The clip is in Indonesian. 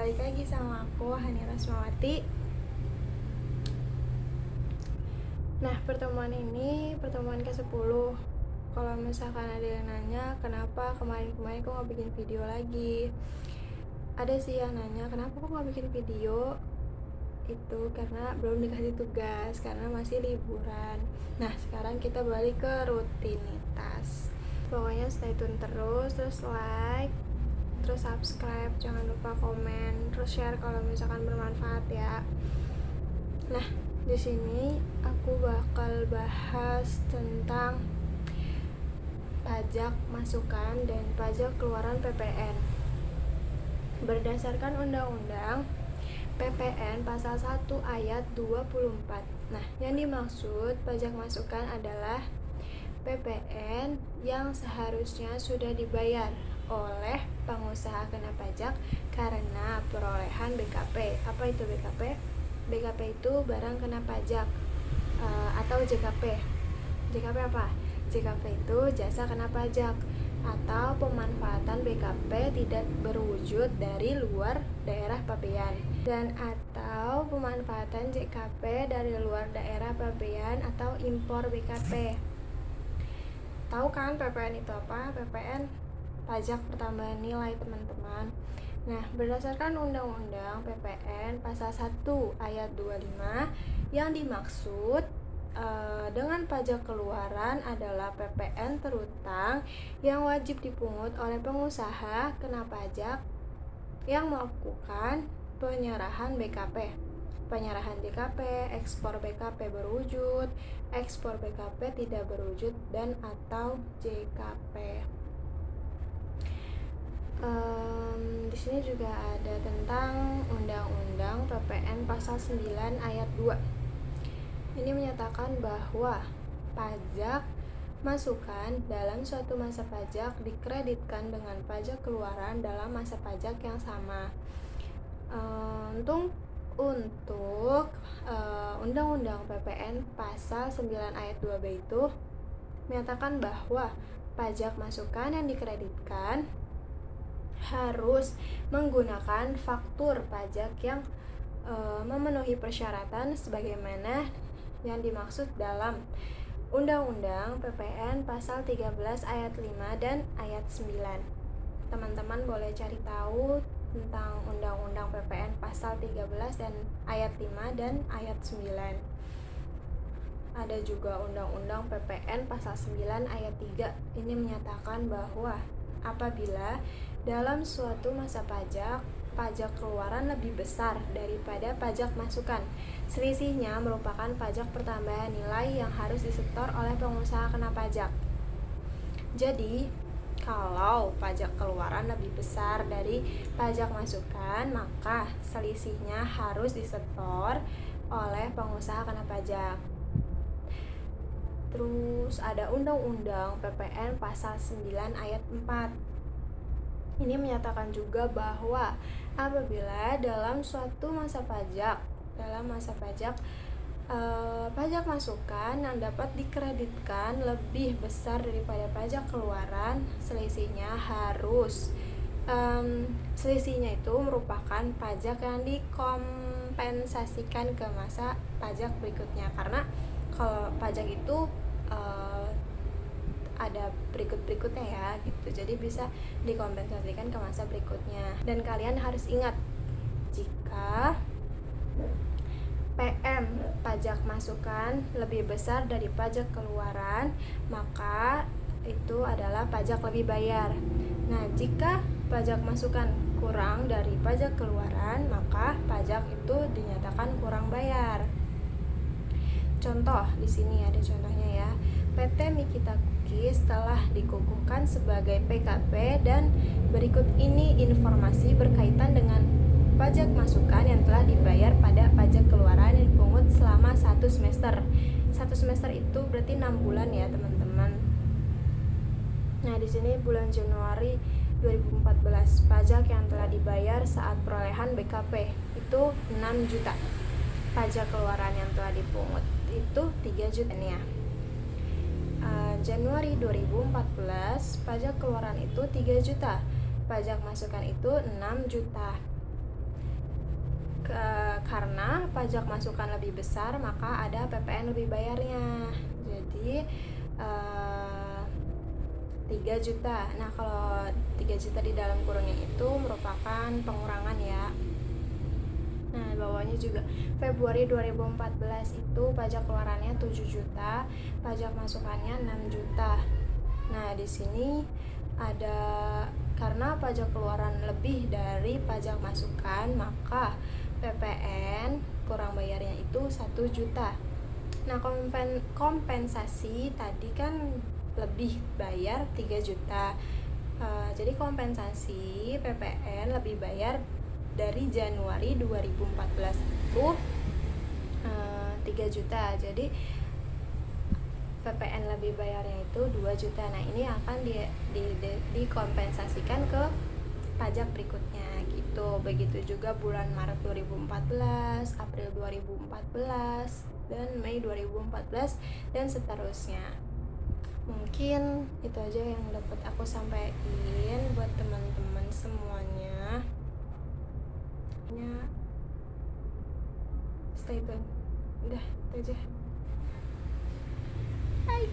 balik lagi sama aku, Hani Rasmawati. Nah, pertemuan ini pertemuan ke-10. Kalau misalkan ada yang nanya, kenapa kemarin-kemarin kok gak bikin video lagi? Ada sih yang nanya, kenapa kok gak bikin video? Itu karena belum dikasih tugas, karena masih liburan. Nah, sekarang kita balik ke rutinitas. Pokoknya stay tune terus like, terus subscribe, jangan lupa komen, terus share kalau misalkan bermanfaat ya. Nah, di sini aku bakal bahas tentang pajak masukan dan pajak keluaran PPN. Berdasarkan Undang-Undang PPN pasal 1 ayat 24. Nah, yang dimaksud pajak masukan adalah PPN yang seharusnya sudah dibayar oleh pengusaha kena pajak karena perolehan BKP. Apa itu BKP? BKP itu barang kena pajak atau JKP. JKP apa? JKP itu jasa kena pajak atau pemanfaatan BKP tidak berwujud dari luar daerah pabean, dan atau pemanfaatan JKP dari luar daerah pabean atau impor BKP. Tahu kan PPN itu apa? PPN pajak pertambahan nilai, teman-teman. Nah, berdasarkan Undang-Undang PPN pasal 1 ayat 25, yang dimaksud dengan pajak keluaran adalah PPN terutang yang wajib dipungut oleh pengusaha kena pajak yang melakukan penyerahan BKP, penyerahan JKP, ekspor BKP berwujud, ekspor BKP tidak berwujud, dan atau JKP. Di sini juga ada tentang Undang-Undang PPN pasal 9 ayat 2. Ini menyatakan bahwa pajak masukan dalam suatu masa pajak dikreditkan dengan pajak keluaran dalam masa pajak yang sama. Untuk Undang-Undang PPN pasal 9 ayat 2B itu menyatakan bahwa pajak masukan yang dikreditkan harus menggunakan faktur pajak yang memenuhi persyaratan sebagaimana yang dimaksud dalam Undang-Undang PPN pasal 13 ayat 5 dan ayat 9. Teman-teman boleh cari tahu tentang Undang-Undang PPN pasal 13 dan ayat 5 dan ayat 9. Ada juga Undang-Undang PPN pasal 9 ayat 3. Ini menyatakan bahwa apabila dalam suatu masa pajak, pajak keluaran lebih besar daripada pajak masukan, selisihnya merupakan pajak pertambahan nilai yang harus disetor oleh pengusaha kena pajak. Jadi, kalau pajak keluaran lebih besar dari pajak masukan, maka selisihnya harus disetor oleh pengusaha kena pajak. Terus ada Undang-Undang PPN pasal 9 ayat 4. Ini menyatakan juga bahwa apabila dalam suatu masa pajak, pajak masukan yang dapat dikreditkan lebih besar daripada pajak keluaran, selisihnya itu merupakan pajak yang dikompensasikan ke masa pajak berikutnya. Karena kalau pajak itu ada berikutnya ya gitu, jadi bisa dikompensasikan ke masa berikutnya. Dan kalian harus ingat, jika PM pajak masukan lebih besar dari pajak keluaran, maka itu adalah pajak lebih bayar. Nah, jika pajak masukan kurang dari pajak keluaran, maka pajak itu dinyatakan kurang bayar. Contoh, di sini ada contohnya ya. PT Mikita Cookies telah dikukuhkan sebagai PKP, dan berikut ini informasi berkaitan dengan pajak masukan yang telah dibayar pada pajak keluaran yang dipungut selama 1 semester. 1 semester itu berarti 6 bulan ya, teman-teman. Nah, di sini bulan Januari 2014, pajak yang telah dibayar saat perolehan BKP itu 6 juta. Pajak keluaran yang telah dipungut itu 3 juta nih ya. Januari 2014, pajak keluaran itu 3 juta, pajak masukan itu 6 juta. karena pajak masukan lebih besar, maka ada PPN lebih bayarnya. Jadi 3 juta. Nah, kalau 3 juta di dalam kurungnya itu merupakan pengurangan ya. Nah, bawahnya juga Februari 2014 itu pajak keluarannya 7 juta, pajak masukannya 6 juta. Nah, di sini ada karena pajak keluaran lebih dari pajak masukan, maka PPN kurang bayarnya itu 1 juta. Nah, kompensasi tadi kan lebih bayar 3 juta. Jadi kompensasi PPN lebih bayar dari Januari 2014 itu 3 juta. Jadi PPN lebih bayarnya itu 2 juta. Nah, ini akan dikompensasikan ke pajak berikutnya gitu. Begitu juga bulan Maret 2014, April 2014, dan Mei 2014 dan seterusnya. Mungkin itu aja yang dapat aku sampaikan buat teman-teman semuanya. Stay tune. Udah, itu aja. Bye.